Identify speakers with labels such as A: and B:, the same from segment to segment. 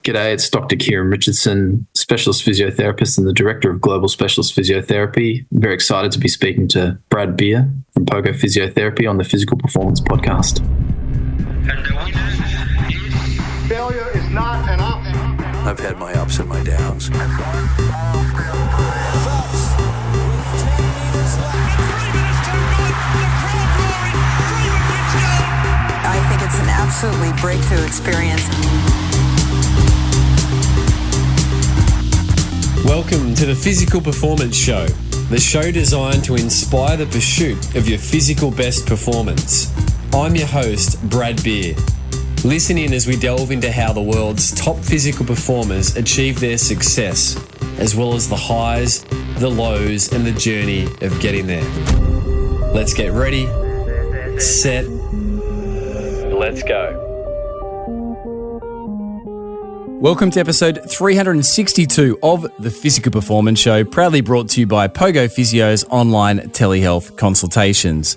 A: G'day, it's Dr. Kieran Richardson, Specialist Physiotherapist and the Director of Global Specialist Physiotherapy. I'm very excited to be speaking to Brad Beer from Pogo Physiotherapy on the Physical Performance Podcast.
B: Failure is not an option.
C: I've had my ups and my downs.
D: I think it's an absolutely breakthrough experience.
E: Welcome to the Physical Performance Show, the show designed to inspire the pursuit of your physical best performance. I'm your host, Brad Beer. Listen in as we delve into how the world's top physical performers achieve their success, as well as the highs, the lows, and the journey of getting there. Let's get ready, set, let's go. Welcome to episode 362 of the Physical Performance Show, proudly brought to you by Pogo Physio's online telehealth consultations.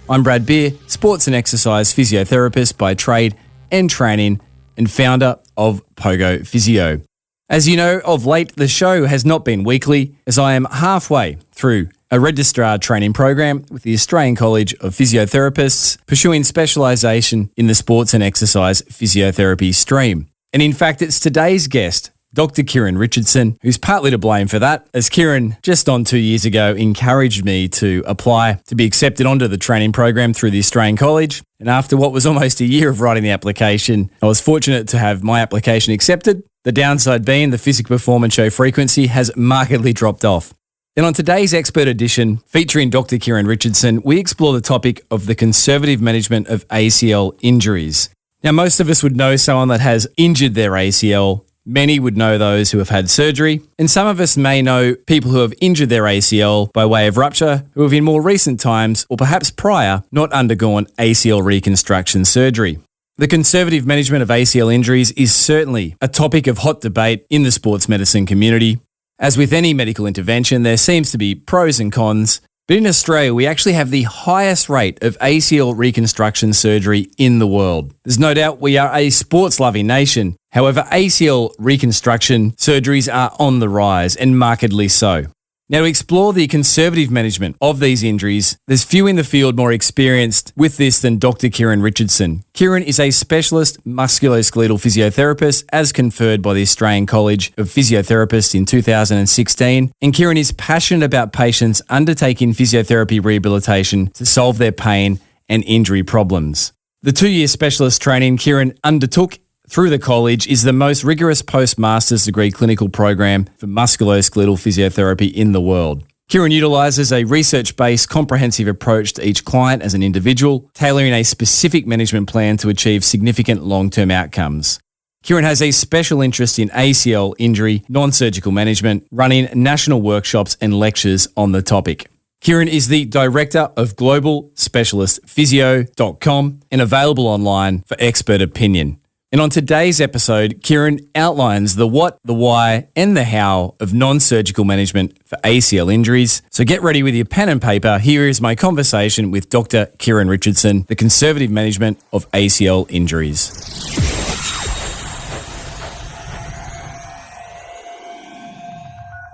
E: I'm Brad Beer, sports and exercise physiotherapist by trade and training, and founder of Pogo Physio. As you know, of late, the show has not been weekly, as I am halfway through a registrar training program with the Australian College of Physiotherapists, pursuing specialisation in the sports and exercise physiotherapy stream. And in fact, it's today's guest, Dr. Kieran Richardson, who's partly to blame for that, as Kieran, just on 2 years ago, encouraged me to apply to be accepted onto the training program through the Australian College. And after what was almost a year of writing the application, I was fortunate to have my application accepted. The downside being the Physical Performance Show frequency has markedly dropped off. And on today's expert edition, featuring Dr. Kieran Richardson, we explore the topic of the conservative management of ACL injuries. Now, most of us would know someone that has injured their ACL. Many would know those who have had surgery. And some of us may know people who have injured their ACL by way of rupture, who have in more recent times, or perhaps prior, not undergone ACL reconstruction surgery. The conservative management of ACL injuries is certainly a topic of hot debate in the sports medicine community. As with any medical intervention, there seems to be pros and cons. But in Australia, we actually have the highest rate of ACL reconstruction surgery in the world. There's no doubt we are a sports-loving nation. However, ACL reconstruction surgeries are on the rise, and markedly so. Now, to explore the conservative management of these injuries, there's few in the field more experienced with this than Dr. Kieran Richardson. Kieran is a specialist musculoskeletal physiotherapist as conferred by the Australian College of Physiotherapists in 2016. And Kieran is passionate about patients undertaking physiotherapy rehabilitation to solve their pain and injury problems. The 2-year specialist training Kieran undertook through the college is the most rigorous post-master's degree clinical program for musculoskeletal physiotherapy in the world. Kieran utilises a research-based comprehensive approach to each client as an individual, tailoring a specific management plan to achieve significant long-term outcomes. Kieran has a special interest in ACL injury, non-surgical management, running national workshops and lectures on the topic. Kieran is the Director of Global Specialist Physio.com and available online for expert opinion. And on today's episode, Kieran outlines the what, the why, and the how of non-surgical management for ACL injuries. So get ready with your pen and paper. Here is my conversation with Dr. Kieran Richardson, the conservative management of ACL injuries.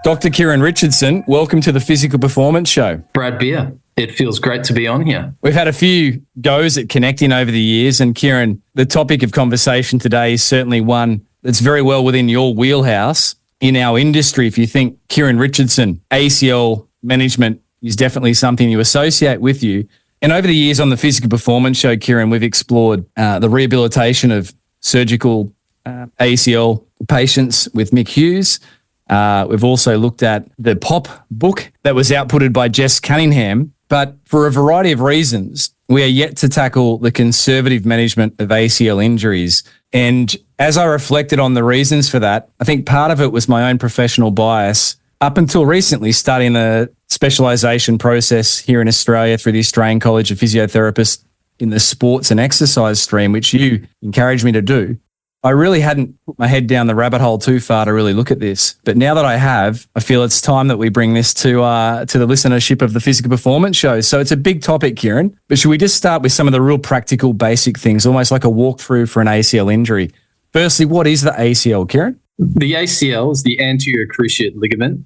E: Dr. Kieran Richardson, welcome to the Physical Performance Show.
A: Brad Beer, it feels great to be on here.
E: We've had a few goes at connecting over the years, and Kieran, the topic of conversation today is certainly one that's very well within your wheelhouse in our industry. If you think Kieran Richardson, ACL management is definitely something you associate with you. And over the years on the Physical Performance Show, Kieran, we've explored the rehabilitation of surgical ACL patients with Mick Hughes. We've also looked at the POP book that was outputted by Jess Cunningham, but for a variety of reasons, we are yet to tackle the conservative management of ACL injuries. And as I reflected on the reasons for that, I think part of it was my own professional bias. Up until recently, starting the specialisation process here in Australia through the Australian College of Physiotherapists in the sports and exercise stream, which you encouraged me to do, I really hadn't put my head down the rabbit hole too far to really look at this. But now that I have, I feel it's time that we bring this to the listenership of the Physical Performance Show. So it's a big topic, Kieran. But should we just start with some of the real practical, basic things, almost like a walkthrough for an ACL injury? Firstly, what is the ACL, Kieran?
A: The ACL is the anterior cruciate ligament,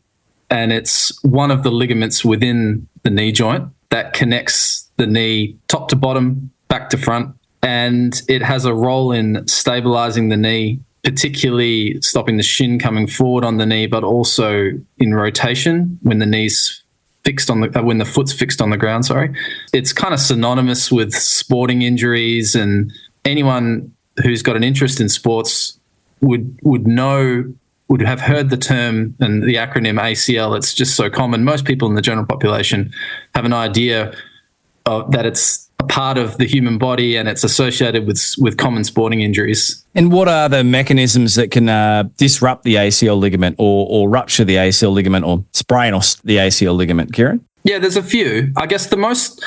A: and it's one of the ligaments within the knee joint that connects the knee top to bottom, back to front, and it has a role in stabilizing the knee, particularly stopping the shin coming forward on the knee, but also in rotation when the knee's fixed on when the foot's fixed on the ground. Sorry, it's kind of synonymous with sporting injuries, and anyone who's got an interest in sports would have heard the term and the acronym ACL. It's just so common. Most people in the general population have an idea that it's a part of the human body and it's associated with common sporting injuries.
E: And what are the mechanisms that can disrupt the ACL ligament or rupture the ACL ligament or sprain the ACL ligament, Kieran?
A: Yeah, there's a few. I guess the most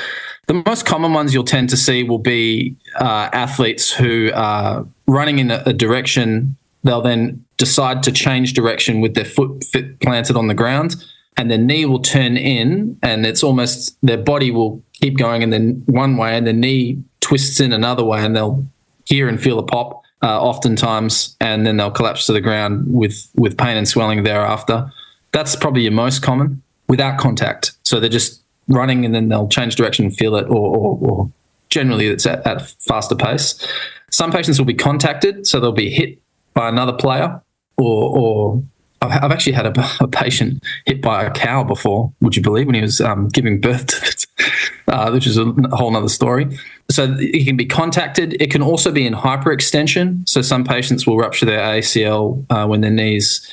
A: common ones you'll tend to see will be athletes who are running in a direction. They'll then decide to change direction with their foot planted on the ground, and their knee will turn in, and it's almost their body will keep going and then one way, and the knee twists in another way, and they'll hear and feel a pop oftentimes, and then they'll collapse to the ground with pain and swelling thereafter. That's probably your most common without contact. So they're just running and then they'll change direction and feel it, or generally it's at a faster pace. Some patients will be contacted, so they'll be hit by another player, or I've actually had a patient hit by a cow before, would you believe, when he was giving birth to it, which is a whole other story. So it can be contacted. It can also be in hyperextension. So some patients will rupture their ACL when their knee's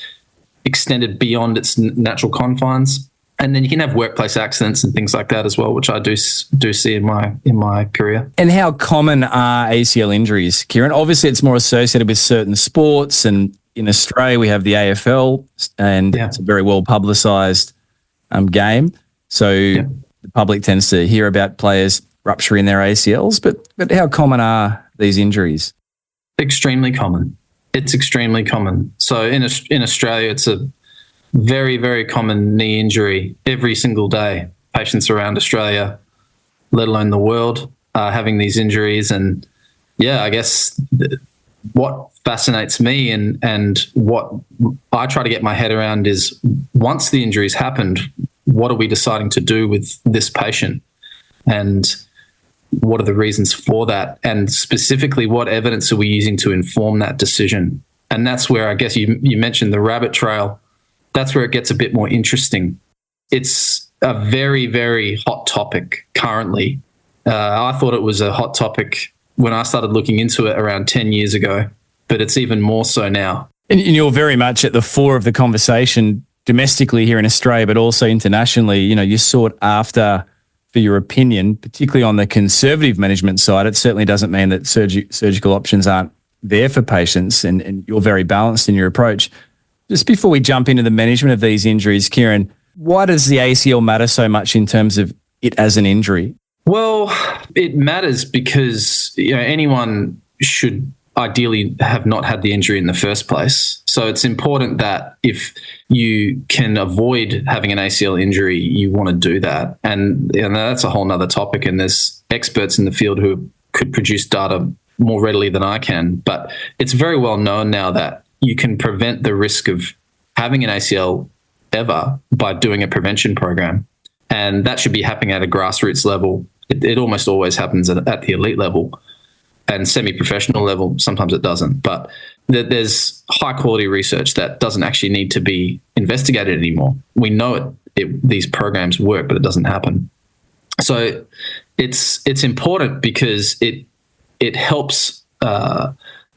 A: extended beyond its natural confines. And then you can have workplace accidents and things like that as well, which I do see in my career.
E: And how common are ACL injuries, Kieran? Obviously, it's more associated with certain sports, and in Australia we have the AFL, and it's a very well publicised game. So the public tends to hear about players rupturing their ACLs, but how common are these injuries?
A: Extremely common. It's extremely common. So in Australia, it's a very, very common knee injury every single day. Patients around Australia, let alone the world, are having these injuries. And I guess what fascinates me and what I try to get my head around is, once the injury's happened, what are we deciding to do with this patient? And what are the reasons for that? And specifically, what evidence are we using to inform that decision? And that's where I guess you mentioned the rabbit trail. That's where it gets a bit more interesting. It's a very, very hot topic currently. I thought it was a hot topic when I started looking into it around 10 years ago, but it's even more so now.
E: And you're very much at the fore of the conversation domestically here in Australia, but also internationally. You're sought after for your opinion, particularly on the conservative management side. It certainly doesn't mean that surgical options aren't there for patients, and you're very balanced in your approach. Just before we jump into the management of these injuries, Kieran, why does the ACL matter so much in terms of it as an injury?
A: Well, it matters because anyone should ideally have not had the injury in the first place. So it's important that if you can avoid having an ACL injury, you want to do that. And that's a whole nother topic. And there's experts in the field who could produce data more readily than I can. But it's very well known now that you can prevent the risk of having an ACL ever by doing a prevention program. And that should be happening at a grassroots level. It almost always happens at the elite level, and semi-professional level, sometimes it doesn't. But there's high-quality research that doesn't actually need to be investigated anymore. We know these programs work, but it doesn't happen. So it's important because it helps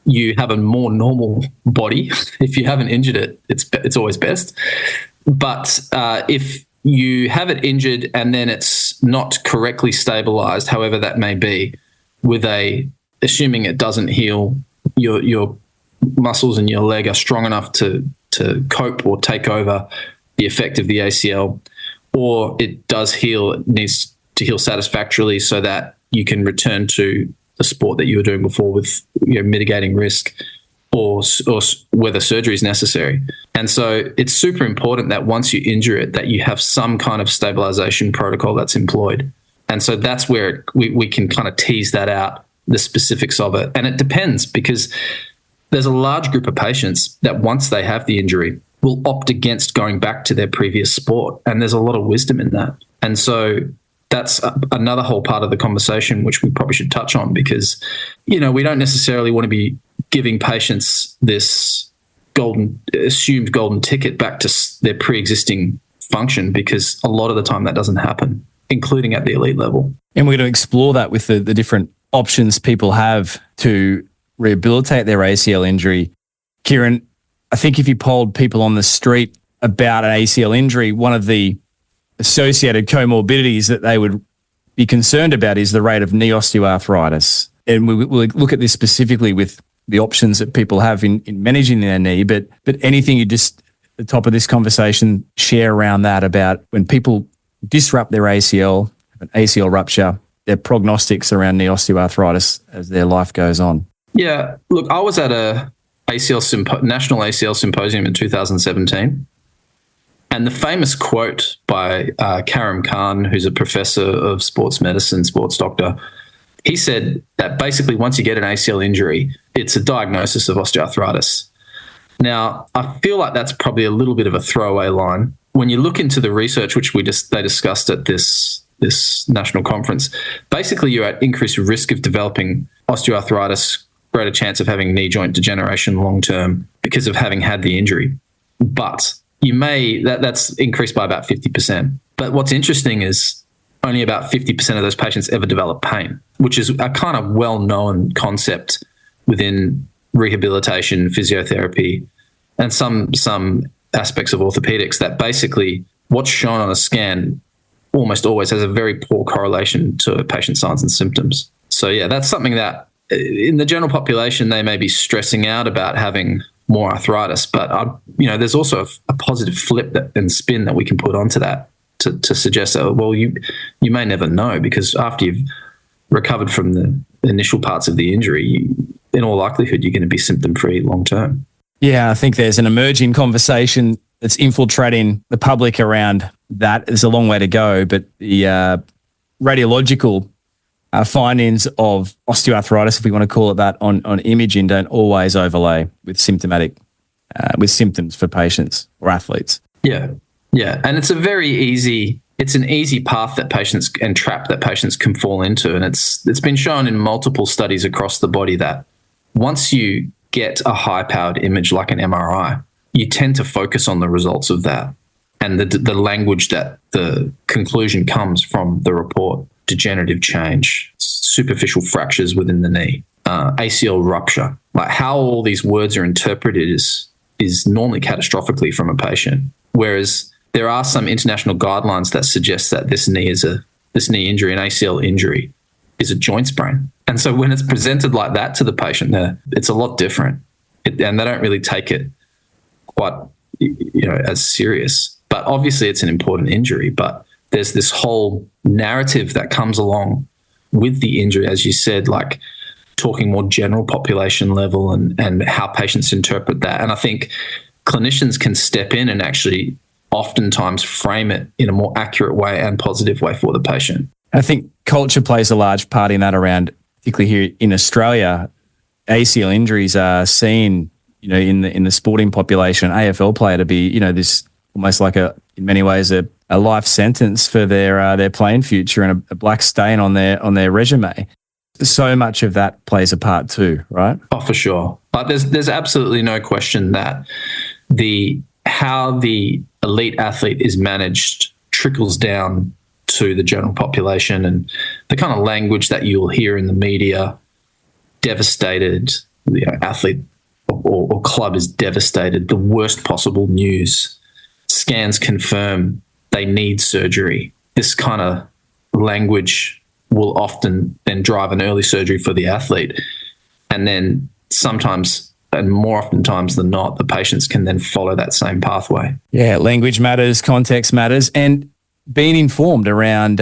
A: you have a more normal body. If you haven't injured it, it's always best. But if you have it injured and then it's not correctly stabilized, however that may be, assuming it doesn't heal, your muscles in your leg are strong enough to cope or take over the effect of the ACL, or it does heal, it needs to heal satisfactorily so that you can return to the sport that you were doing before with mitigating risk, or whether surgery is necessary. And so it's super important that once you injure it, that you have some kind of stabilization protocol that's employed. And so that's where we can kind of tease that out, the specifics of it. And it depends, because there's a large group of patients that once they have the injury will opt against going back to their previous sport. And there's a lot of wisdom in that. And so that's another whole part of the conversation, which we probably should touch on, because, we don't necessarily want to be giving patients this assumed golden ticket back to their pre-existing function, because a lot of the time that doesn't happen, including at the elite level.
E: And we're going to explore that with the different options people have to rehabilitate their ACL injury. Kieran, I think if you polled people on the street about an ACL injury, one of the associated comorbidities that they would be concerned about is the rate of knee osteoarthritis. And we'll look at this specifically with the options that people have in managing their knee, but anything you just, at the top of this conversation, share around that about when people disrupt their ACL, an ACL rupture, their prognostics around knee osteoarthritis as their life goes on.
A: Yeah, look, I was at a National ACL Symposium in 2017, and the famous quote by Karim Khan, who's a professor of sports medicine, sports doctor, he said that basically once you get an ACL injury, it's a diagnosis of osteoarthritis. Now, I feel like that's probably a little bit of a throwaway line. When you look into the research, which they discussed at this national conference, basically you're at increased risk of developing osteoarthritis, greater chance of having knee joint degeneration long term because of having had the injury. But that's increased by about 50%. But what's interesting is only about 50% of those patients ever develop pain, which is a kind of well-known concept within rehabilitation, physiotherapy, and some aspects of orthopedics, that basically what's shown on a scan almost always has a very poor correlation to patient signs and symptoms. So yeah, that's something that in the general population, they may be stressing out about having more arthritis, but there's also a positive flip and spin that we can put onto that to suggest that, well, you may never know, because after you've recovered from the initial parts of the injury, in all likelihood, you're going to be symptom-free long term.
E: Yeah, I think there's an emerging conversation that's infiltrating the public around that. There's a long way to go, but the radiological findings of osteoarthritis, if we want to call it that, on imaging don't always overlay with symptoms for patients or athletes.
A: Yeah, and it's an easy path that patients and trap that patients can fall into, and it's been shown in multiple studies across the body that once you get a high-powered image like an MRI, you tend to focus on the results of that and the language that the conclusion comes from the report: degenerative change, superficial fractures within the knee, ACL rupture. Like how all these words are interpreted is normally catastrophically from a patient, whereas there are some international guidelines that suggest that this knee injury, an ACL injury, is a joint sprain. And so when it's presented like that to the patient, it's a lot different, and they don't really take it quite as serious. But obviously, it's an important injury. But there's this whole narrative that comes along with the injury, as you said, like talking more general population level and how patients interpret that. And I think clinicians can step in and actually oftentimes frame it in a more accurate way and positive way for the patient.
E: I think culture plays a large part in that around, particularly here in Australia. ACL injuries are seen, in the sporting population, AFL player, to be, this almost like in many ways a life sentence for their playing future and a black stain on their resume. So much of that plays a part too, right?
A: Oh, for sure. But there's absolutely no question that how the elite athlete is managed trickles down to the general population, and the kind of language that you'll hear in the media: devastated, athlete or club is devastated, the worst possible news, scans confirm they need surgery. This kind of language will often then drive an early surgery for the athlete. And then sometimes, and more oftentimes than not, the patients can then follow that same pathway.
E: Yeah, language matters, context matters, and being informed around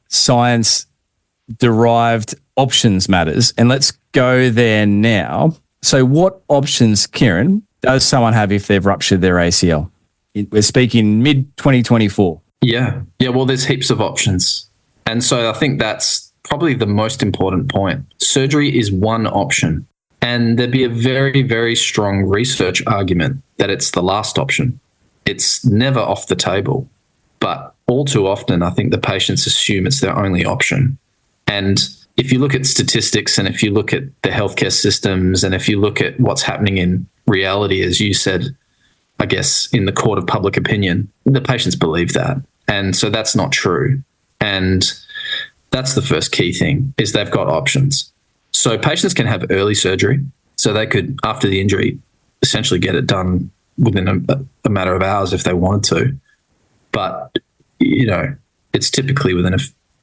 E: science-derived options matters. And let's go there now. So what options, Kieran, does someone have if they've ruptured their ACL? We're speaking mid-2024.
A: Yeah, well, there's heaps of options. And so I think that's probably the most important point. Surgery is one option. And there'd be a very, very strong research argument that it's the last option. It's never off the table. But all too often, I think the patients assume it's their only option. And if you look at statistics and if you look at the healthcare systems and if you look at what's happening in reality, as you said, I guess, in the court of public opinion, the patients believe that. And so that's not true. And that's the first key thing, is they've got options. So patients can have early surgery. So they could, after the injury, essentially get it done within a matter of hours if they wanted to. But, it's typically within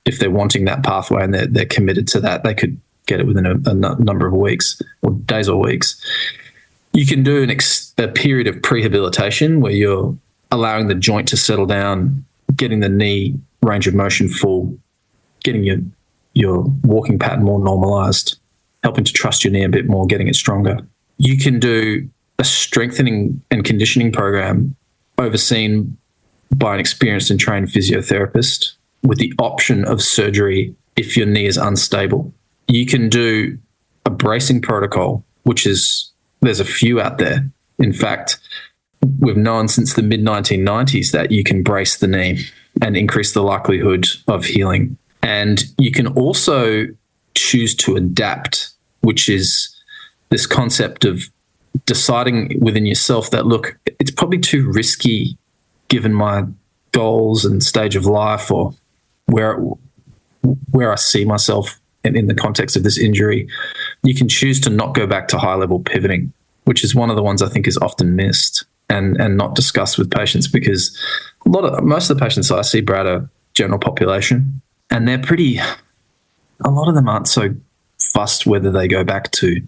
A: if they're wanting that pathway and they're committed to that, they could get it within a number of weeks or days or weeks. You can do a period of prehabilitation where you're allowing the joint to settle down, getting the knee range of motion full, getting your walking pattern more normalized, helping to trust your knee a bit more, getting it stronger. You can do a strengthening and conditioning program overseen by an experienced and trained physiotherapist with the option of surgery if your knee is unstable. You can do a bracing protocol, there's a few out there. In fact, we've known since the mid-1990s that you can brace the knee and increase the likelihood of healing. And you can also choose to adapt, which is this concept of deciding within yourself that, look, it's probably too risky given my goals and stage of life or where I see myself in the context of this injury. You can choose to not go back to high-level pivoting, which is one of the ones I think is often missed and not discussed with patients, because most of the patients I see, Brad, are general population, and a lot of them aren't so fussed whether they go back to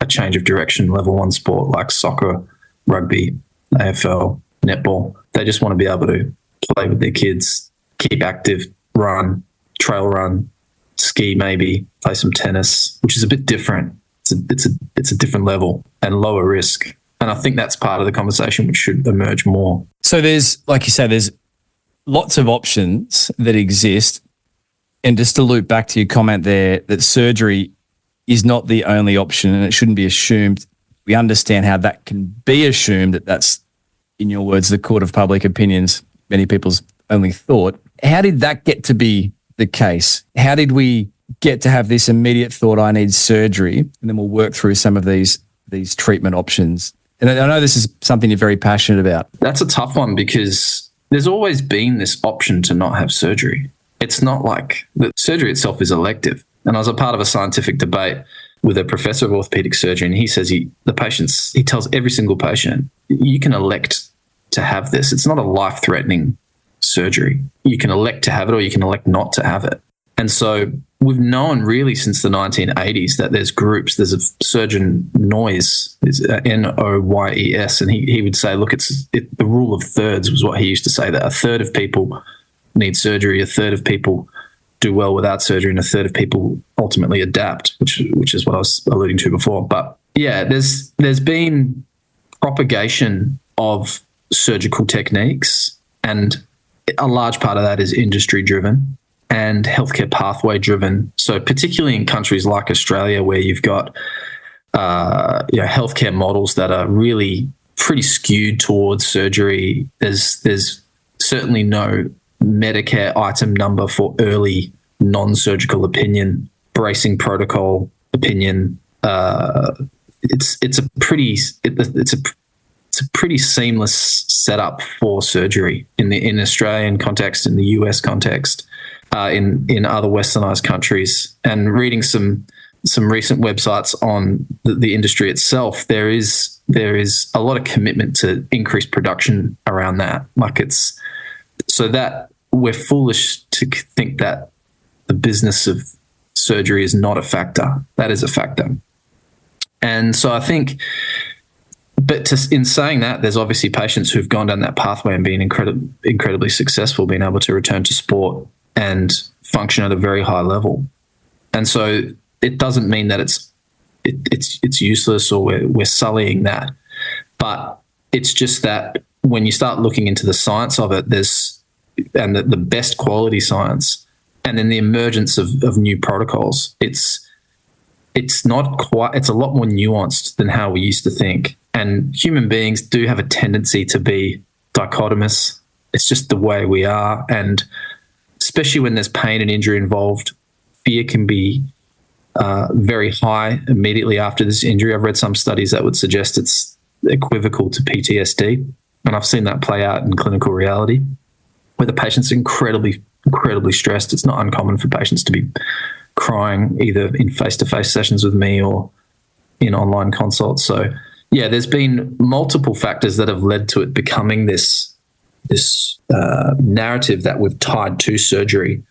A: a change of direction level 1 sport like soccer, rugby, AFL, netball. They just want to be able to play with their kids, keep active, run, trail run, ski maybe, play some tennis, which is a bit different. It's a different level and lower risk. And I think that's part of the conversation which should emerge more.
E: So there's, like you say, there's lots of options that exist. And just to loop back to your comment there, that surgery is not the only option and it shouldn't be assumed. We understand how that can be assumed, that's, in your words, the court of public opinions, many people's only thought. How did that get to be the case? How did we get to have this immediate thought, I need surgery, and then we'll work through some of these treatment options? And I know this is something you're very passionate about.
A: That's a tough one because there's always been this option to not have surgery. It's not like the surgery itself is elective. And I was a part of a scientific debate with a professor of orthopedic surgery, and he says he tells every single patient, you can elect to have this. It's not a life-threatening surgery. You can elect to have it or you can elect not to have it. And so we've known really since the 1980s that there's groups. There's a surgeon, Noyes, Noyes, and he would say, look, the rule of thirds was what he used to say, that a third of people need surgery, a third of people do well without surgery, and a third of people ultimately adapt, which is what I was alluding to before. But yeah, there's been propagation of surgical techniques, and a large part of that is industry driven and healthcare pathway driven. So particularly in countries like Australia, where you've got healthcare models that are really pretty skewed towards surgery. There's certainly no Medicare item number for early non-surgical opinion, bracing protocol opinion. It's a pretty seamless setup for surgery in Australian context, in the US context, in other westernized countries. And reading some recent websites on the industry itself, there is a lot of commitment to increase production around that. So that we're foolish to think that the business of surgery is not a factor. That is a factor. And so I think, in saying that, there's obviously patients who've gone down that pathway and been incredibly successful, being able to return to sport and function at a very high level. And so it doesn't mean that it's useless or we're sullying that, but it's just that when you start looking into the science of it, and the best quality science, and then the emergence of new protocols, it's not quite, it's a lot more nuanced than how we used to think. And human beings do have a tendency to be dichotomous. It's just the way we are. And especially when there's pain and injury involved, fear can be very high immediately after this injury. I've read some studies that would suggest it's equivocal to PTSD. And I've seen that play out in clinical reality where the patient's incredibly stressed. It's not uncommon for patients to be crying either in face-to-face sessions with me or in online consults. So, yeah, there's been multiple factors that have led to it becoming this narrative that we've tied to surgery,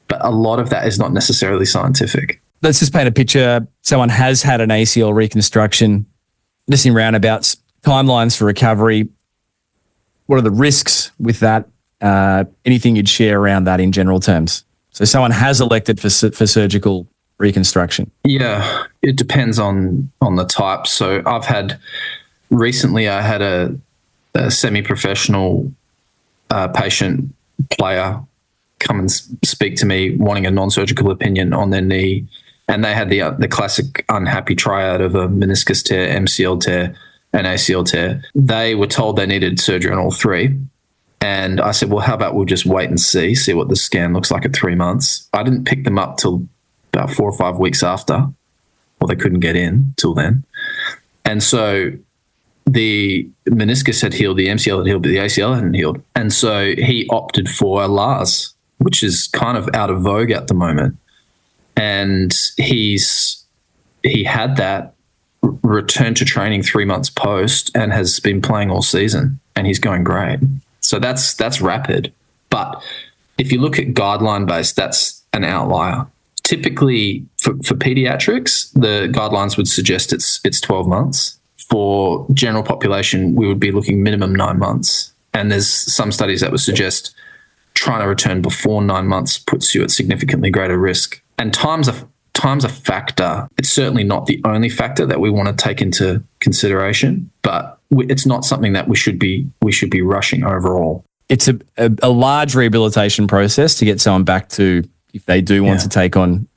A: but a lot of that is not necessarily scientific.
E: Let's just paint a picture. Someone has had an ACL reconstruction, just in roundabouts, timelines for recovery. What are the risks with that? Anything you'd share around that in general terms? So someone has elected for surgical reconstruction.
A: Yeah, it depends on the type. So I had a semi-professional patient player come and speak to me wanting a non-surgical opinion on their knee, and they had the classic unhappy triad of a meniscus tear, MCL tear, and ACL tear. They were told they needed surgery on all three. And I said, well, how about we'll just wait and see what the scan looks like at 3 months. I didn't pick them up till about 4 or 5 weeks after. Well, they couldn't get in till then. And so the meniscus had healed, the MCL had healed, but the ACL hadn't healed. And so he opted for a LARS, which is kind of out of vogue at the moment. And he had that, returned to training 3 months post and has been playing all season, and he's going great. So that's rapid. But if you look at guideline-based, that's an outlier. Typically, for pediatrics, the guidelines would suggest it's 12 months. For general population, we would be looking minimum 9 months. And there's some studies that would suggest trying to return before 9 months puts you at significantly greater risk. And time's a factor. It's certainly not the only factor that we want to take into consideration, but it's not something that we should be rushing overall.
E: It's a large rehabilitation process to get someone back to, if they do want to take on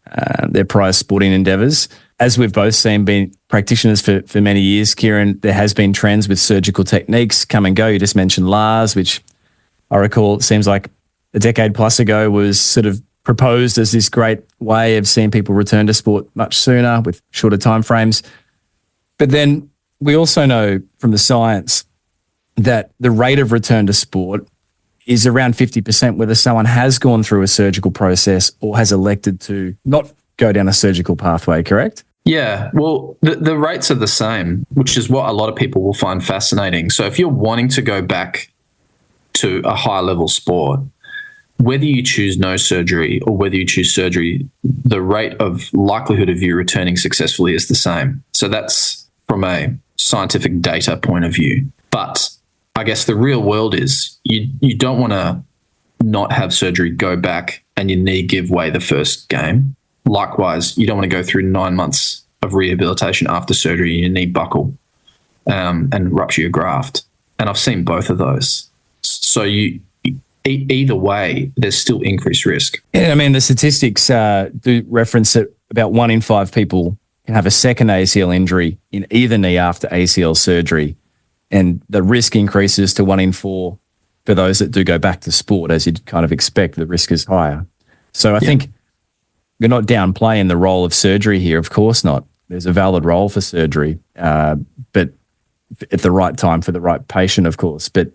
E: their prior sporting endeavours. As we've both seen, being practitioners for many years, Kieran, there has been trends with surgical techniques come and go. You just mentioned LARS, which I recall it seems like a decade plus ago was sort of proposed as this great way of seeing people return to sport much sooner with shorter timeframes. But then we also know from the science that the rate of return to sport is around 50%, whether someone has gone through a surgical process or has elected to not go down a surgical pathway, correct?
A: Yeah, well, the rates are the same, which is what a lot of people will find fascinating. So if you're wanting to go back to a high-level sport, whether you choose no surgery or whether you choose surgery, the rate of likelihood of you returning successfully is the same. So that's from a scientific data point of view. But I guess the real world is you don't want to not have surgery, go back and your knee give way the first game. Likewise, you don't want to go through 9 months of rehabilitation after surgery and your knee buckle and rupture your graft. And I've seen both of those. So either way, there's still increased risk.
E: Yeah, I mean, the statistics do reference that about 1 in 5 people can have a second ACL injury in either knee after ACL surgery. And the risk increases to 1 in 4 for those that do go back to sport. As you'd kind of expect, the risk is higher. So I think we're not downplaying the role of surgery here. Of course not. There's a valid role for surgery, but at the right time for the right patient, of course. But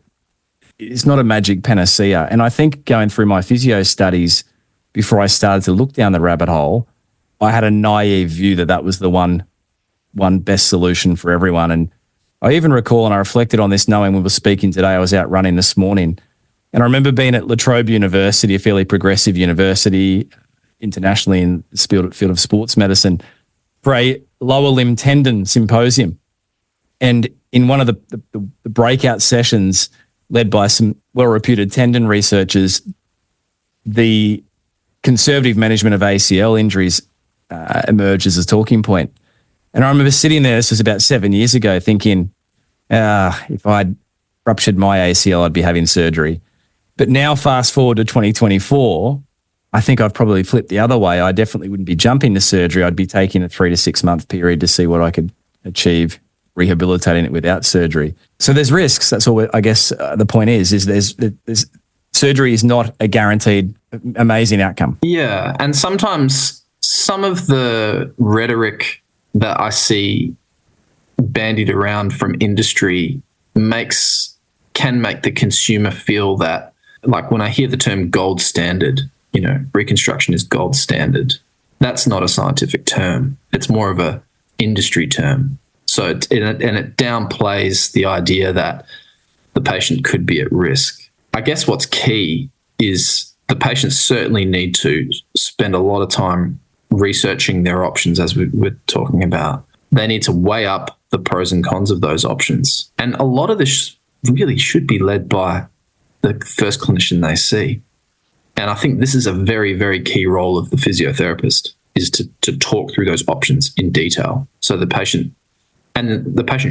E: it's not a magic panacea. And I think going through my physio studies before I started to look down the rabbit hole, I had a naive view that that was the one best solution for everyone. And I even recall, and I reflected on this knowing we were speaking today, I was out running this morning, and I remember being at La Trobe University, a fairly progressive university internationally in the field of sports medicine, for a lower limb tendon symposium. And in one of the breakout sessions led by some well-reputed tendon researchers, the conservative management of ACL injuries emerged as a talking point. And I remember sitting there, this was about 7 years ago, thinking, if I'd ruptured my ACL, I'd be having surgery. But now fast forward to 2024, I think I've probably flipped the other way. I definitely wouldn't be jumping to surgery. I'd be taking a 3 to 6 month period to see what I could achieve rehabilitating it without surgery. So there's risks. That's all. I guess the point is there's surgery is not a guaranteed amazing outcome.
A: Yeah, and sometimes some of the rhetoric that I see bandied around from industry can make the consumer feel that, like when I hear the term gold standard, reconstruction is gold standard. That's not a scientific term. It's more of a industry term. So it downplays the idea that the patient could be at risk. I guess what's key is the patients certainly need to spend a lot of time researching their options, as we're talking about. They need to weigh up the pros and cons of those options. And a lot of this really should be led by the first clinician they see. And I think this is a very, very key role of the physiotherapist, is to talk through those options in detail. So the patient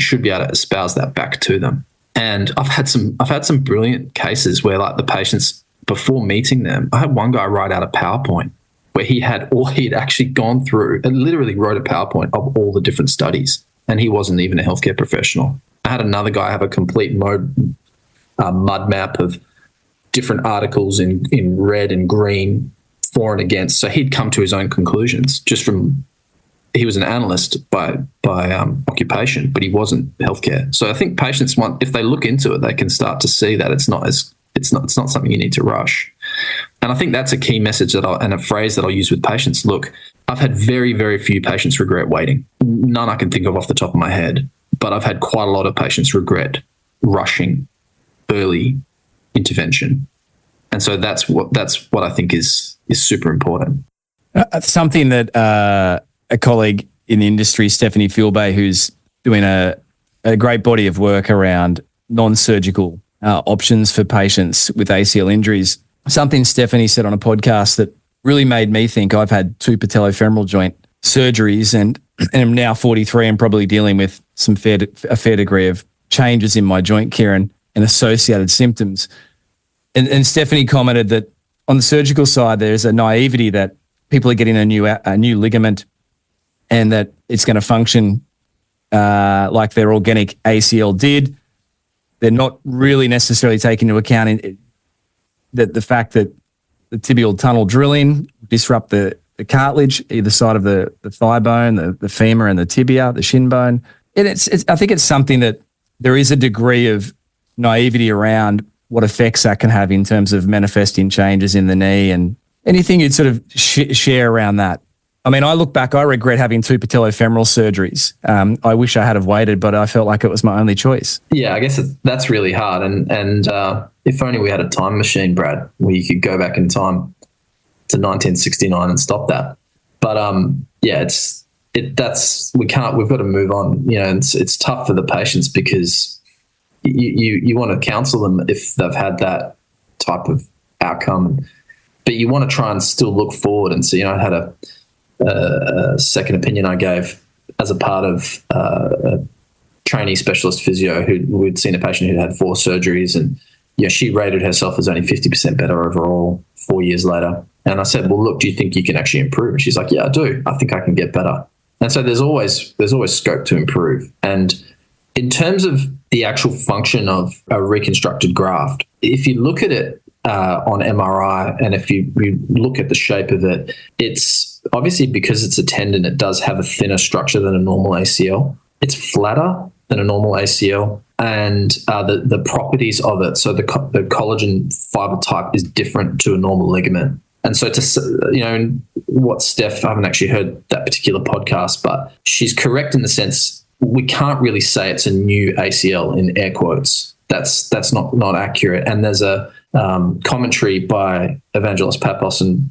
A: should be able to espouse that back to them. And I've had some brilliant cases where, like, the patients, before meeting them, I had one guy write out a PowerPoint where he'd actually gone through and literally wrote a PowerPoint of all the different studies, and he wasn't even a healthcare professional. I had another guy have a complete mud map of different articles in red and green, for and against. So he'd come to his own conclusions just from, he was an analyst by occupation, but he wasn't healthcare. So I think patients if they look into it, they can start to see that it's not something you need to rush. And I think that's a key message and a phrase that I'll use with patients. Look, I've had very, very few patients regret waiting. None I can think of off the top of my head, but I've had quite a lot of patients regret rushing early intervention. And so that's what I think is super important.
E: Something that a colleague in the industry, Stephanie Philbay, who's doing a great body of work around non-surgical options for patients with ACL injuries. Something Stephanie said on a podcast that really made me think. I've had 2 patellofemoral joint surgeries and am now 43 and probably dealing with a fair degree of changes in my joint, Kieran, and associated symptoms. And Stephanie commented that on the surgical side, there's a naivety that people are getting a new ligament and that it's going to function like their organic ACL did. They're not really necessarily taking into account that the fact that the tibial tunnel drilling disrupt the cartilage, either side of the thigh bone, the femur and the tibia, the shin bone. And I think it's something that there is a degree of naivety around what effects that can have in terms of manifesting changes in the knee, and anything you'd sort of share around that. I mean, I look back, I regret having 2 patellofemoral surgeries. I wish I had have waited, but I felt like it was my only choice.
A: Yeah, I guess that's really hard. And if only we had a time machine, Brad, where you could go back in time to 1969 and stop that. But we've got to move on. It's tough for the patients because you want to counsel them if they've had that type of outcome, but you want to try and still look forward and see. I had a second opinion I gave as a part of a trainee specialist physio who'd seen a patient who'd had 4 surgeries, and she rated herself as only 50% better overall 4 years later. And I said, well, look, do you think you can actually improve? And she's like, yeah, I do. I think I can get better. And so there's always scope to improve. And in terms of the actual function of a reconstructed graft, if you look at it on MRI, and if you look at the shape of it, it's obviously, because it's a tendon, it does have a thinner structure than a normal ACL. It's flatter than a normal ACL, and the properties of it, so the collagen fiber type is different to a normal ligament. And so what Steph, I haven't actually heard that particular podcast, but she's correct in the sense we can't really say it's a new ACL in air quotes. That's not accurate. And there's a commentary by Evangelos Papos and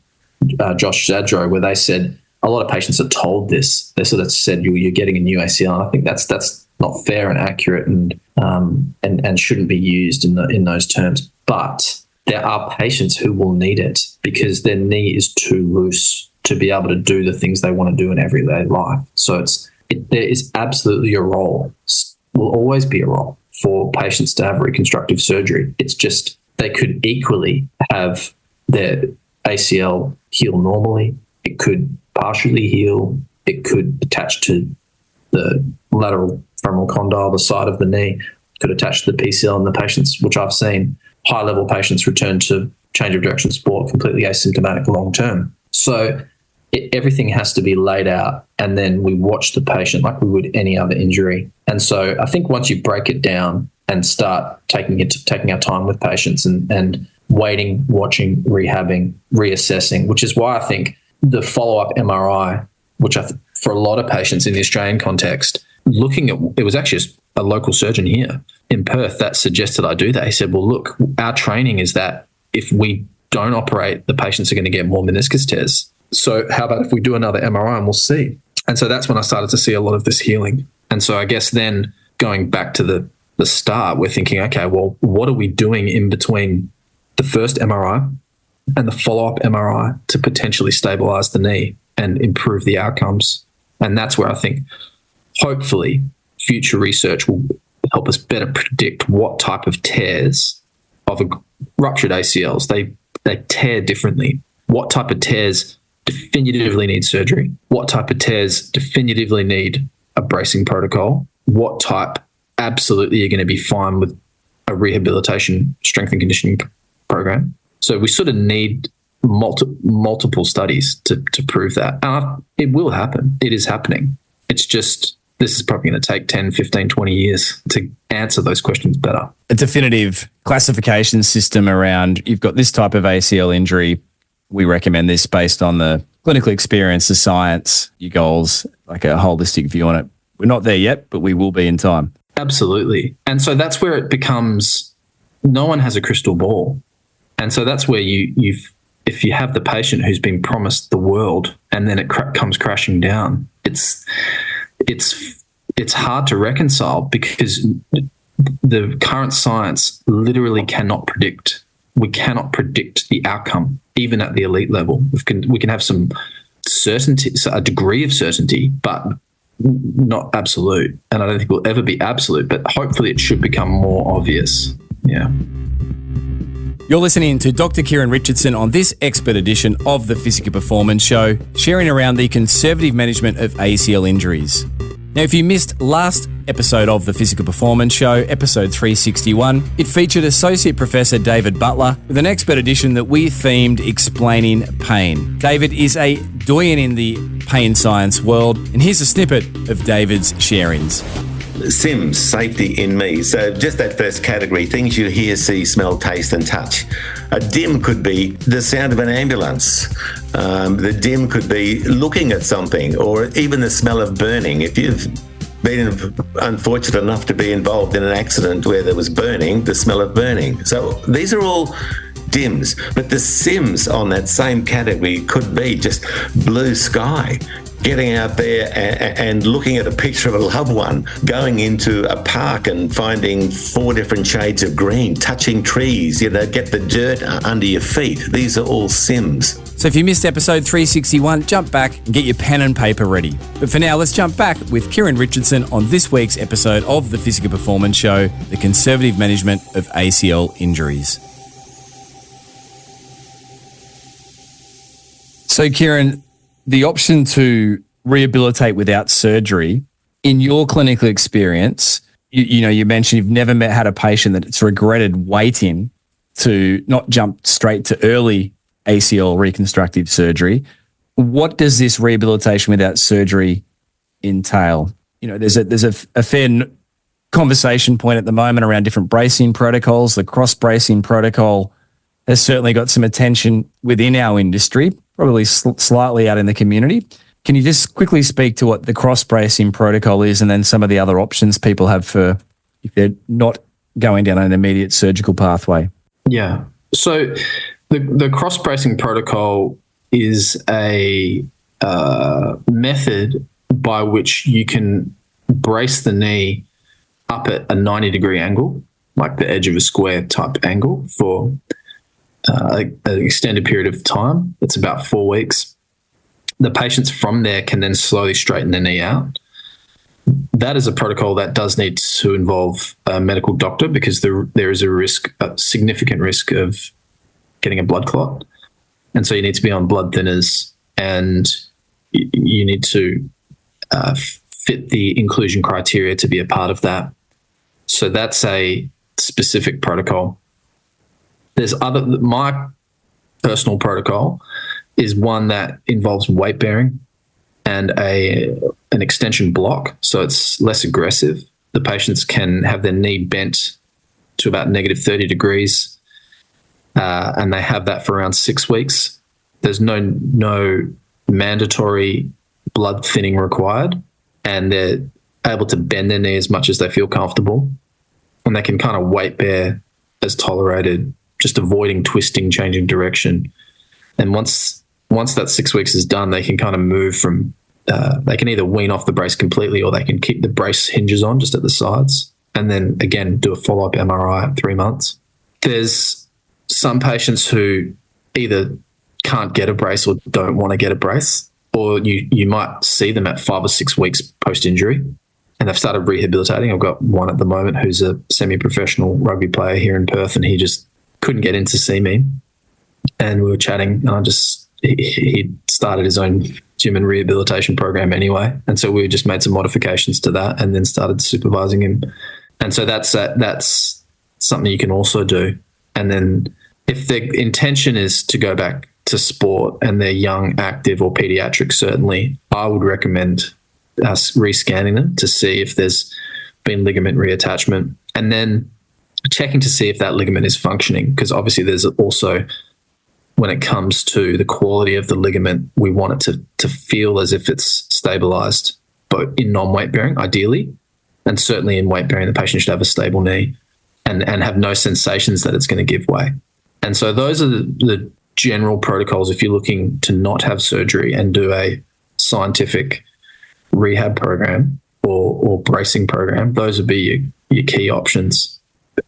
A: Josh Zadro where they said a lot of patients are told this. They sort of said you're getting a new ACL. And I think that's not fair and accurate, and shouldn't be used in those terms. But there are patients who will need it because their knee is too loose to be able to do the things they want to do in everyday life. So there is absolutely a role, will always be a role for patients to have reconstructive surgery. It's just they could equally have their ACL heal normally. It could partially heal. It could attach to the lateral femoral condyle, the side of the knee. It could attach to the PCL in the patients, which I've seen high-level patients return to change of direction sport completely asymptomatic long-term. So everything has to be laid out, and then we watch the patient like we would any other injury. And so I think once you break it down and start taking our time with patients and waiting, watching, rehabbing, reassessing, which is why I think the follow-up MRI, which for a lot of patients in the Australian context, looking at, it was actually a local surgeon here in Perth that suggested I do that. He said, well, look, our training is that if we don't operate, the patients are going to get more meniscus tears. So how about if we do another MRI and we'll see? And so that's when I started to see a lot of this healing. And so I guess then going back to the start, we're thinking, okay, well, what are we doing in between the first MRI and the follow-up MRI to potentially stabilize the knee and improve the outcomes? And that's where I think hopefully future research will help us better predict what type of tears of ruptured ACLs, they tear differently. What type of tears definitively need surgery? What type of tears definitively need a bracing protocol? What type absolutely you're going to be fine with a rehabilitation strength and conditioning program? So we sort of need multiple studies to prove that. It will happen. It is happening. It's just this is probably going to take 10, 15, 20 years to answer those questions better.
E: A definitive classification system around you've got this type of ACL injury. We recommend this based on the clinical experience, the science, your goals, like a holistic view on it. We're not there yet, but we will be in time.
A: Absolutely. And so that's where it becomes no one has a crystal ball. And so that's where if you have the patient who's been promised the world and then it comes crashing down, it's hard to reconcile because the current science literally cannot predict. We cannot predict the outcome, even at the elite level. We can have some certainty, a degree of certainty, but not absolute. And I don't think we'll ever be absolute, but hopefully it should become more obvious. Yeah.
E: You're listening to Dr. Kieran Richardson on this expert edition of the Physio Performance Show, sharing around the conservative management of ACL injuries. Now, if you missed last episode of the Physio Performance Show, episode 361, it featured Associate Professor David Butler with an expert edition that we themed Explaining Pain. David is a doyen in the pain science world, and here's a snippet of David's sharings.
F: SIMS, safety in me. So just that first category, things you hear, see, smell, taste and touch. A DIM could be the sound of an ambulance. The DIM could be looking at something, or even the smell of burning. If you've been unfortunate enough to be involved in an accident where there was burning, the smell of burning. So these are all DIMs, but the SIMs on that same category could be just blue sky. Getting out there and looking at a picture of a loved one, going into a park and finding 4 different shades of green, touching trees, get the dirt under your feet. These are all SIMs.
E: So if you missed episode 361, jump back and get your pen and paper ready. But for now, let's jump back with Kieran Richardson on this week's episode of the Physio Performance Show, the conservative management of ACL injuries. So Kieran, the option to rehabilitate without surgery, in your clinical experience, you mentioned you've never had a patient that it's regretted waiting to not jump straight to early ACL reconstructive surgery. What does this rehabilitation without surgery entail? There's a fair conversation point at the moment around different bracing protocols. The cross bracing protocol has certainly got some attention within our industry, probably slightly out in the community. Can you just quickly speak to what the cross-bracing protocol is and then some of the other options people have for if they're not going down an immediate surgical pathway?
A: Yeah. So the cross-bracing protocol is a method by which you can brace the knee up at a 90-degree angle, like the edge of a square type angle for an extended period of time. It's about 4 weeks. The patients from there can then slowly straighten the knee out. That is a protocol that does need to involve a medical doctor because there is a significant risk of getting a blood clot. And so you need to be on blood thinners, and you need to fit the inclusion criteria to be a part of that. So that's a specific protocol. My personal protocol is one that involves weight bearing and an extension block. So it's less aggressive. The patients can have their knee bent to about negative 30 degrees, and they have that for around 6 weeks. There's no mandatory blood thinning required, and they're able to bend their knee as much as they feel comfortable, and they can kind of weight bear as tolerated, just avoiding twisting, changing direction. And once that 6 weeks is done, they can kind of move from, they can either wean off the brace completely, or they can keep the brace hinges on just at the sides, and then again do a follow-up MRI at 3 months. There's some patients who either can't get a brace or don't want to get a brace, or you might see them at 5 or 6 weeks post-injury, and they've started rehabilitating. I've got one at the moment who's a semi-professional rugby player here in Perth, and he just couldn't get in to see me. And we were chatting, and he started his own gym and rehabilitation program anyway. And so we just made some modifications to that and then started supervising him. And so that's something you can also do. And then if the intention is to go back to sport and they're young, active, or pediatric, certainly I would recommend us rescanning them to see if there's been ligament reattachment, and then checking to see if that ligament is functioning, because obviously there's also, when it comes to the quality of the ligament, we want it to feel as if it's stabilized, but in non-weight bearing ideally, and certainly in weight bearing the patient should have a stable knee and have no sensations that it's going to give way. And so those are the general protocols if you're looking to not have surgery and do a scientific rehab program or bracing program. Those would be your key options.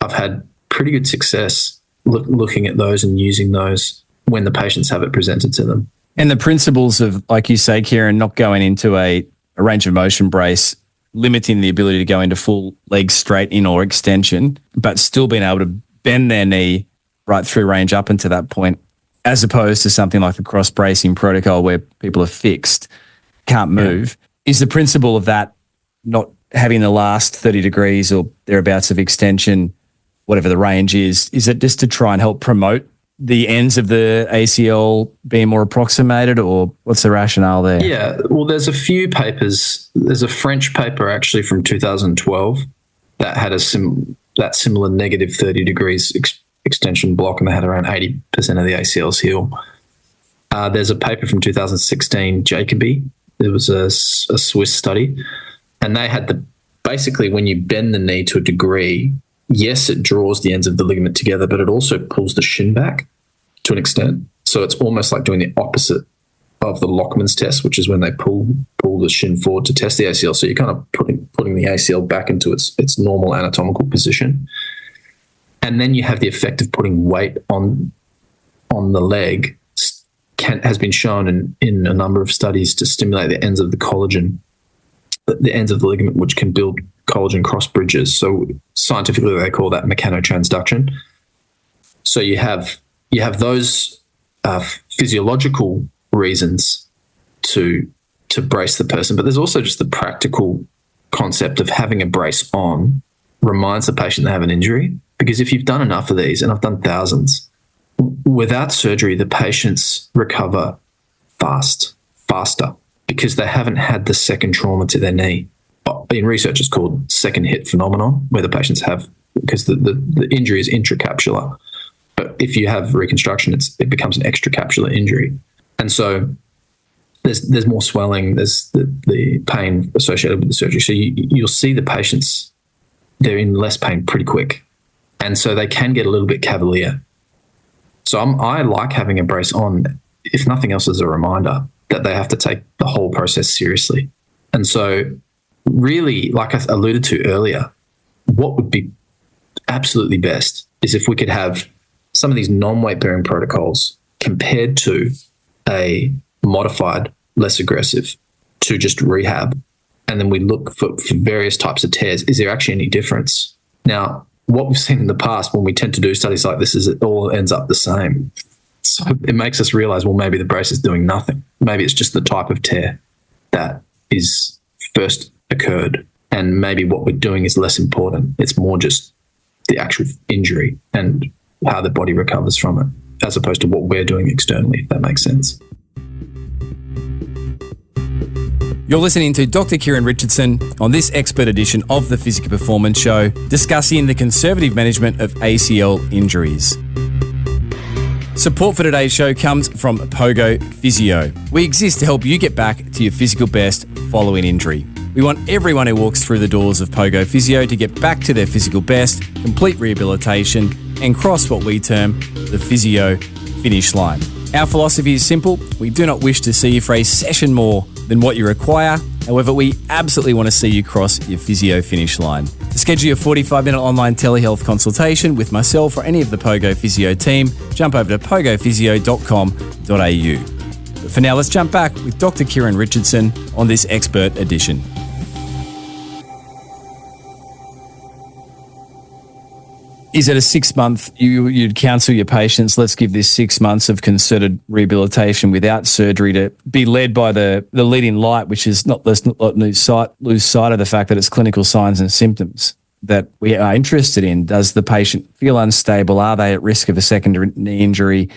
A: I've had pretty good success looking at those and using those when the patients have it presented to them.
E: And the principles of, like you say, Kieran, not going into a range of motion brace, limiting the ability to go into full leg straight in or extension, but still being able to bend their knee right through range up until that point, as opposed to something like a cross bracing protocol where people are fixed, can't move. Is the principle of that not having the last 30 degrees or thereabouts of extension, whatever the range is it just to try and help promote the ends of the ACL being more approximated, or what's the rationale there?
A: Yeah, well, there's a few papers. There's a French paper actually from 2012 that had that similar negative 30 degrees extension block, and they had around 80% of the ACLs heal. There's a paper from 2016, Jacobi. There was a Swiss study, and they had basically when you bend the knee to a degree, yes, it draws the ends of the ligament together, but it also pulls the shin back to an extent. So it's almost like doing the opposite of the Lockman's test, which is when they pull the shin forward to test the ACL. So you're kind of putting the ACL back into its normal anatomical position. And then you have the effect of putting weight on the leg. Has been shown in a number of studies to stimulate the ends of the collagen, the ends of the ligament, which can build collagen cross bridges. So scientifically, they call that mechanotransduction. So you have those physiological reasons to brace the person, but there's also just the practical concept of having a brace on reminds the patient they have an injury. Because if you've done enough of these, and I've done thousands, without surgery, the patients recover faster, because they haven't had the second trauma to their knee. In research, it's called second hit phenomenon, where the patients have, because the injury is intracapsular. But if you have reconstruction, it becomes an extracapsular injury. And so there's more swelling, there's the pain associated with the surgery. So you'll see the patients, they're in less pain pretty quick. And so they can get a little bit cavalier. So I like having a brace on, if nothing else, as a reminder that they have to take the whole process seriously. And so really, like I alluded to earlier, what would be absolutely best is if we could have some of these non-weight bearing protocols compared to a modified, less aggressive, to just rehab. And then we look for various types of tears. Is there actually any difference? Now, what we've seen in the past when we tend to do studies like this is it all ends up the same. So it makes us realize, well, maybe the brace is doing nothing. Maybe it's just the type of tear that is first occurred. And maybe what we're doing is less important. It's more just the actual injury and how the body recovers from it, as opposed to what we're doing externally, if that makes sense.
E: You're listening to Dr. Kieran Richardson on this expert edition of the Physical Performance Show, discussing the conservative management of ACL injuries. Support for today's show comes from Pogo Physio. We exist to help you get back to your physical best following injury. We want everyone who walks through the doors of Pogo Physio to get back to their physical best, complete rehabilitation, and cross what we term the physio finish line. Our philosophy is simple. We do not wish to see you for a session more than what you require. However, we absolutely want to see you cross your physio finish line. To schedule your 45-minute online telehealth consultation with myself or any of the Pogo Physio team, jump over to pogophysio.com.au. But for now, let's jump back with Dr. Kieran Richardson on this expert edition. Is it a 6 month, you'd counsel your patients, let's give this 6 months of concerted rehabilitation without surgery to be led by the leading light, which is let's not lose sight of the fact that it's clinical signs and symptoms that we are interested in. Does the patient feel unstable? Are they at risk of a secondary knee injury?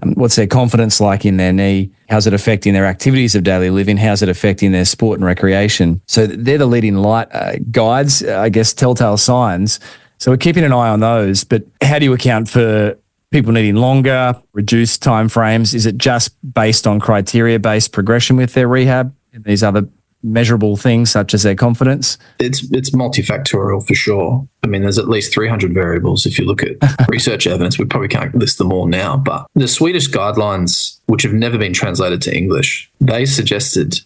E: What's their confidence like in their knee? How's it affecting their activities of daily living? How's it affecting their sport and recreation? So they're the leading light guides, I guess, telltale signs. So we're keeping an eye on those, but how do you account for people needing longer, reduced timeframes? Is it just based on criteria-based progression with their rehab and these other measurable things such as their confidence?
A: It's multifactorial for sure. I mean, there's at least 300 variables. If you look at research evidence, we probably can't list them all now, but the Swedish guidelines, which have never been translated to English, they suggested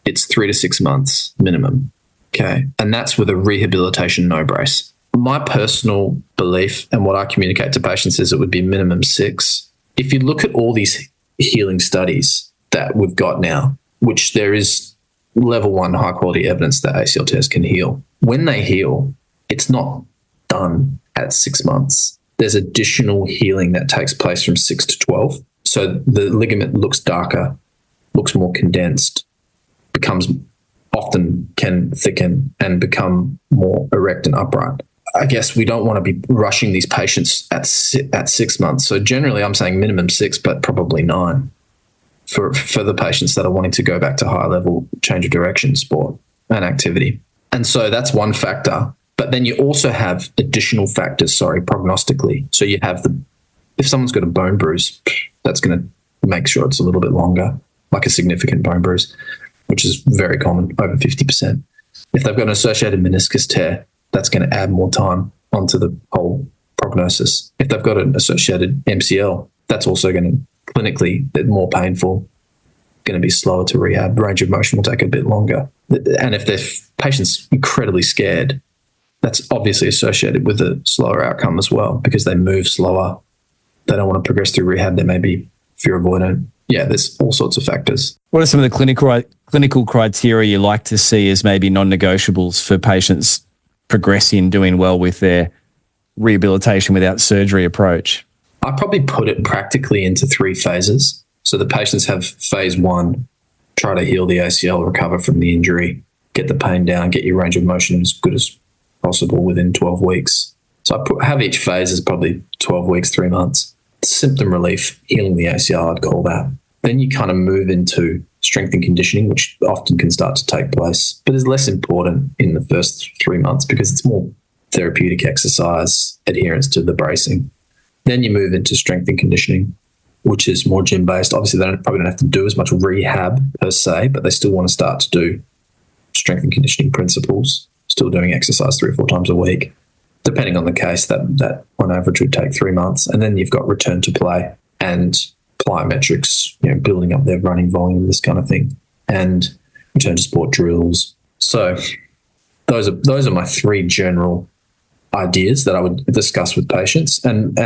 A: it's 3 to 6 months minimum. Okay. And that's with a rehabilitation no brace. My personal belief and what I communicate to patients is it would be minimum 6. If you look at all these healing studies that we've got now, which there is level 1 high quality evidence that ACL tears can heal, when they heal, it's not done at 6 months. There's additional healing that takes place from 6 to 12. So the ligament looks darker, looks more condensed, often can thicken and become more erect and upright. I guess we don't want to be rushing these patients at 6 months. So generally I'm saying minimum 6, but probably 9 for the patients that are wanting to go back to high level change of direction, sport and activity. And so that's one factor. But then you also have additional factors, prognostically. So you have if someone's got a bone bruise, that's going to make sure it's a little bit longer, like a significant bone bruise, which is very common, over 50%. If they've got an associated meniscus tear, that's going to add more time onto the whole prognosis. If they've got an associated MCL, that's also going to clinically be more painful, going to be slower to rehab. Range of motion will take a bit longer. And if their patient's incredibly scared, that's obviously associated with a slower outcome as well because they move slower. They don't want to progress through rehab. They may be fear avoidant. Yeah, there's all sorts of factors.
E: What are some of the clinical criteria you like to see as maybe non-negotiables for patients progressing, doing well with their rehabilitation without surgery approach?
A: I probably put it practically into 3 phases. So the patients have phase 1, try to heal the ACL, recover from the injury, get the pain down, get your range of motion as good as possible within 12 weeks. So I have each phase as probably 12 weeks, 3 months. Symptom relief, healing the ACL, I'd call that. Then you kind of move into strength and conditioning, which often can start to take place, but is less important in the first 3 months because it's more therapeutic exercise, adherence to the bracing. Then you move into strength and conditioning, which is more gym-based. Obviously, they probably don't have to do as much rehab per se, but they still want to start to do strength and conditioning principles, still doing exercise 3 or 4 times a week. Depending on the case, that on average would take 3 months. And then you've got return to play and plyometrics, building up their running volume, this kind of thing, and return to sport drills. So those are my 3 general ideas that I would discuss with patients, and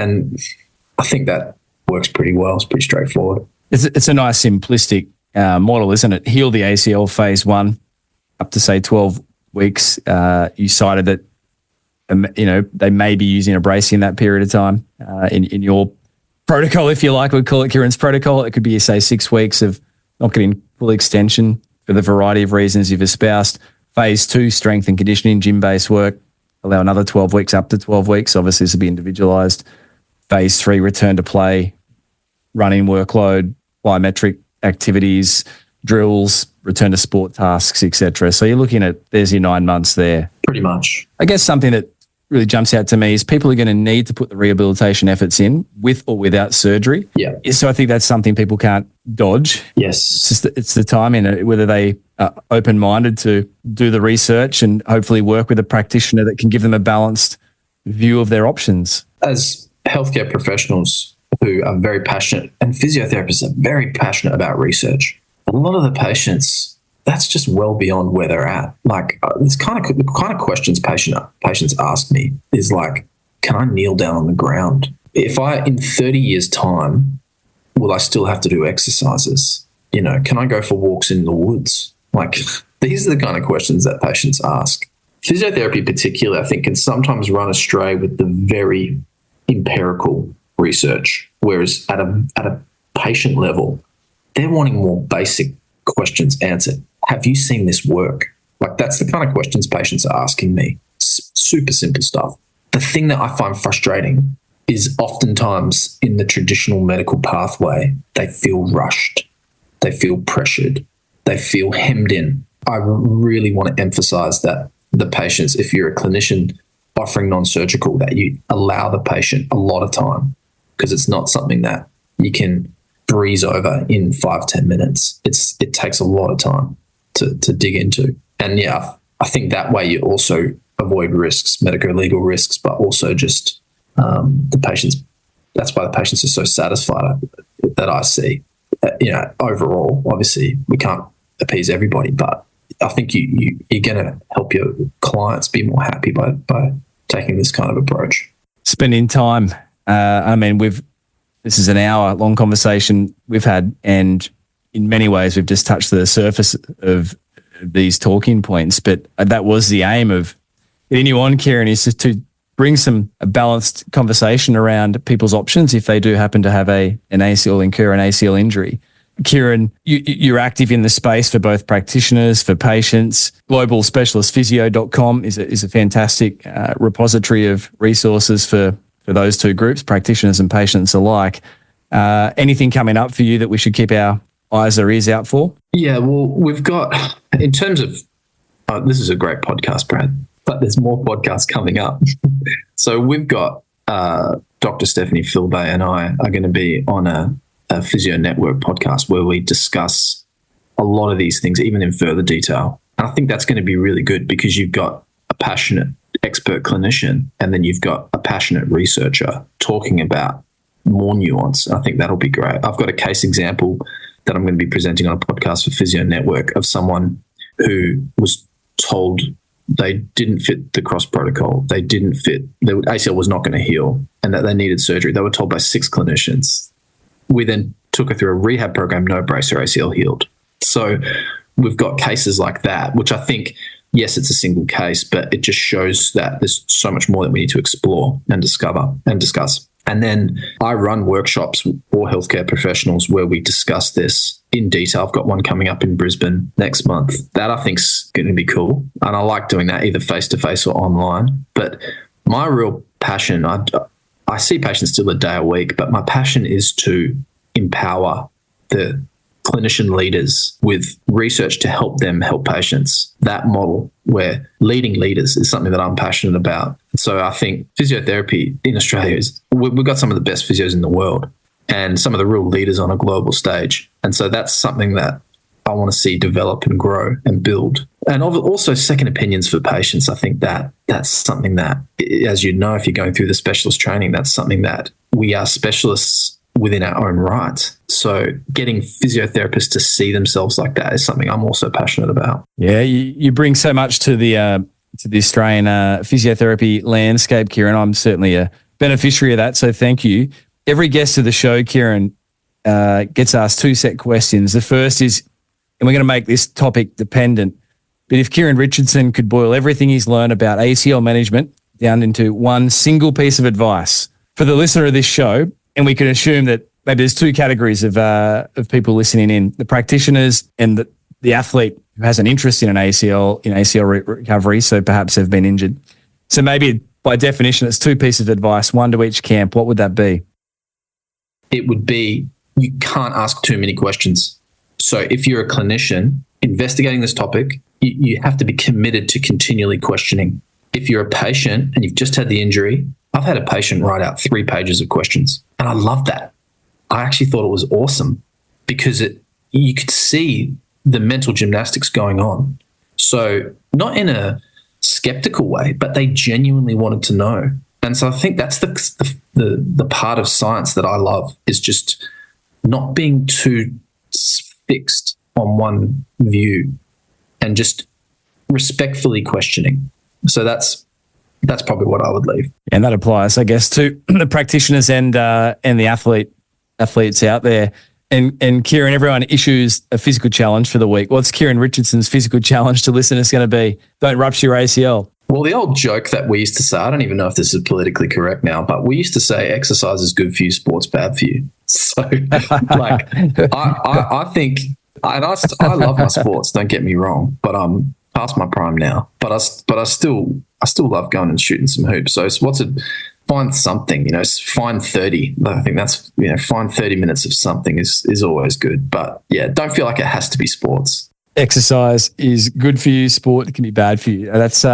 A: I think that works pretty well. It's pretty straightforward.
E: It's a nice simplistic model, isn't it? Heal the ACL phase 1 up to say 12 weeks. You cited that they may be using a brace in that period of time in your protocol, if you like, we'd call it Kieran's protocol. It could be, say, 6 weeks of not getting full extension for the variety of reasons you've espoused. Phase 2, strength and conditioning, gym-based work, allow another 12 weeks, up to 12 weeks. Obviously, this will be individualised. Phase 3, return to play, running workload, plyometric activities, drills, return to sport tasks, etc. So you're looking at, there's your 9 months there.
A: Pretty much.
E: I guess something that really jumps out to me is people are going to need to put the rehabilitation efforts in with or without surgery.
A: Yeah.
E: So I think that's something people can't dodge.
A: Yes.
E: It's the timing, whether they are open-minded to do the research and hopefully work with a practitioner that can give them a balanced view of their options.
A: As healthcare professionals who are very passionate, and physiotherapists are very passionate about research, a lot of the patients, that's just well beyond where they're at. Like the kind of questions patients ask me is like, can I kneel down on the ground? If in 30 years' time, will I still have to do exercises? Can I go for walks in the woods? Like, these are the kind of questions that patients ask. Physiotherapy particularly, I think, can sometimes run astray with the very empirical research, whereas at a patient level, they're wanting more basic questions answered. Have you seen this work? Like, that's the kind of questions patients are asking me. Super simple stuff. The thing that I find frustrating is oftentimes in the traditional medical pathway, they feel rushed. They feel pressured. They feel hemmed in. I really want to emphasize that the patients, if you're a clinician offering non-surgical, that you allow the patient a lot of time, because it's not something that you can breeze over in 5-10 minutes. It takes a lot of time to dig into. And yeah, I think that way you also avoid risks, medico-legal risks, but also just the patients. That's why the patients are so satisfied that I see. Overall, obviously we can't appease everybody, but I think you're going to help your clients be more happy by taking this kind of approach.
E: Spending time. This is an hour-long conversation we've had, and in many ways we've just touched the surface of these talking points. But that was the aim of getting you on, Kieran, is just to bring a balanced conversation around people's options if they do happen to have incur an ACL injury. Kieran, you're active in the space for both practitioners, for patients. Globalspecialistphysio.com is a fantastic repository of resources for those two groups, practitioners and patients alike. Anything coming up for you that we should keep our eyes or ears out for?
A: Yeah, well, we've got, in terms of, this is a great podcast, Brad, but there's more podcasts coming up. So we've got Dr. Stephanie Philbay and I are going to be on a Physio Network podcast where we discuss a lot of these things, even in further detail. And I think that's going to be really good because you've got a passionate expert clinician and then you've got a passionate researcher talking about more nuance. I think that'll be great. I've got a case example that I'm going to be presenting on a podcast for Physio Network of someone who was told they didn't fit the cross protocol. They didn't fit, the ACL was not going to heal and that they needed surgery. They were told by 6 clinicians. We then took her through a rehab program, no bracer, ACL healed. So we've got cases like that, which I think, yes, it's a single case, but it just shows that there's so much more that we need to explore and discover and discuss. And then I run workshops for healthcare professionals where we discuss this in detail. I've got one coming up in Brisbane next month. That I think's going to be cool. And I like doing that either face-to-face or online. But my real passion, I see patients still a day a week, but my passion is to empower the clinician leaders with research to help them help patients. That model where leading leaders is something that I'm passionate about. So I think physiotherapy in Australia we've got some of the best physios in the world and some of the real leaders on a global stage. And so that's something that I want to see develop and grow and build. And also second opinions for patients. I think that's something that, as you know, if you're going through the specialist training, that's something that we are specialists within our own right. So getting physiotherapists to see themselves like that is something I'm also passionate about.
E: Yeah, you bring so much to the Australian physiotherapy landscape, Kieran. I'm certainly a beneficiary of that, so thank you. Every guest of the show, Kieran, gets asked 2 set questions. The first is, and we're going to make this topic dependent, but if Kieran Richardson could boil everything he's learned about ACL management down into one single piece of advice for the listener of this show, And we can assume that maybe there's two categories of people listening in: the practitioners and the athlete who has an interest in an ACL recovery, so perhaps have been injured. So maybe by definition, it's two pieces of advice, one to each camp. What would that be?
A: It would be, you can't ask too many questions. So if you're a clinician investigating this topic, you have to be committed to continually questioning. If you're a patient and you've just had the injury, I've had a patient write out 3 pages of questions, and I love that. I actually thought it was awesome because you could see the mental gymnastics going on. So not in a skeptical way, but they genuinely wanted to know. And so I think that's the part of science that I love, is just not being too fixed on one view and just respectfully questioning. So that's probably what I would leave.
E: And that applies, I guess, to the practitioners and the athletes out there. And Kieran, everyone issues a physical challenge for the week. What's Kieran Richardson's physical challenge to listeners going to be? Don't rupture your ACL.
A: Well, the old joke that we used to say, I don't even know if this is politically correct now, but we used to say exercise is good for you, sport's bad for you. So, like, I think, and I love my sports, don't get me wrong, but I'm past my prime now. But I still love going and shooting some hoops. So find something, find 30. I think that's, find 30 minutes of something is always good. But yeah, don't feel like it has to be sports.
E: Exercise is good for you. Sport can be bad for you. That's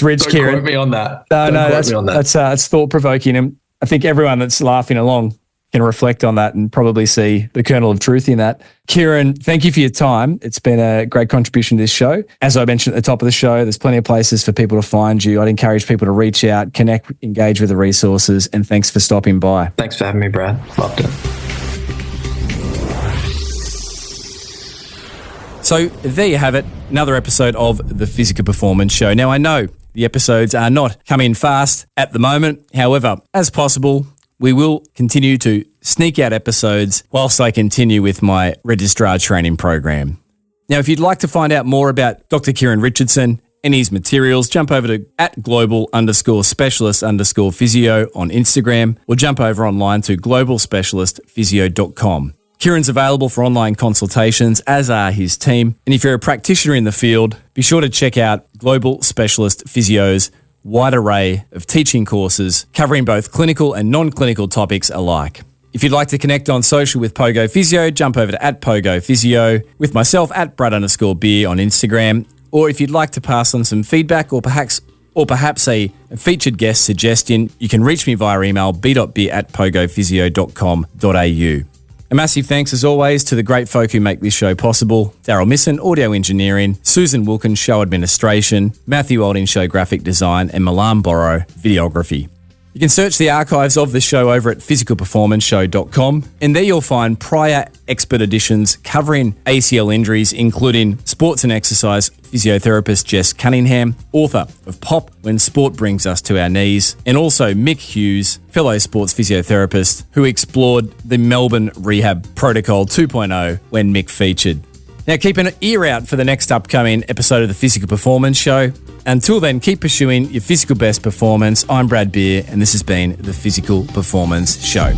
E: rich,
A: Don't
E: Kieran.
A: Quote me on that.
E: That's thought provoking, and I think everyone that's laughing along can reflect on that and probably see the kernel of truth in that. Kieran, thank you for your time. It's been a great contribution to this show. As I mentioned at the top of the show, there's plenty of places for people to find you. I'd encourage people to reach out, connect, engage with the resources, and thanks for stopping by.
A: Thanks for having me, Brad. Loved it.
E: So there you have it, another episode of the Physical Performance Show. Now, I know the episodes are not coming fast at the moment. However, as possible, we will continue to sneak out episodes whilst I continue with my registrar training program. Now, if you'd like to find out more about Dr. Kieran Richardson and his materials, jump over to @global_specialist_physio on Instagram, or jump over online to globalspecialistphysio.com. Kieran's available for online consultations, as are his team. And if you're a practitioner in the field, be sure to check out Global Specialist Physio's wide array of teaching courses covering both clinical and non-clinical topics alike. If you'd like to connect on social with Pogo Physio, jump over to @PogoPhysio, with myself @Brad_Beer on Instagram. Or if you'd like to pass on some feedback or perhaps a featured guest suggestion, you can reach me via email b.beer@pogophysio.com.au. A massive thanks, as always, to the great folk who make this show possible: Daryl Misson, audio engineering; Susan Wilkins, show administration; Matthew Olding, show graphic design; and Milan Borrow, videography. You can search the archives of the show over at physicalperformanceshow.com, and there you'll find prior expert editions covering ACL injuries, including sports and exercise physiotherapist Jess Cunningham, author of Pop When Sport Brings Us to Our Knees, and also Mick Hughes, fellow sports physiotherapist, who explored the Melbourne Rehab Protocol 2.0 when Mick featured. Now, keep an ear out for the next upcoming episode of the Physical Performance Show. Until then, keep pursuing your physical best performance. I'm Brad Beer, and this has been the Physical Performance Show.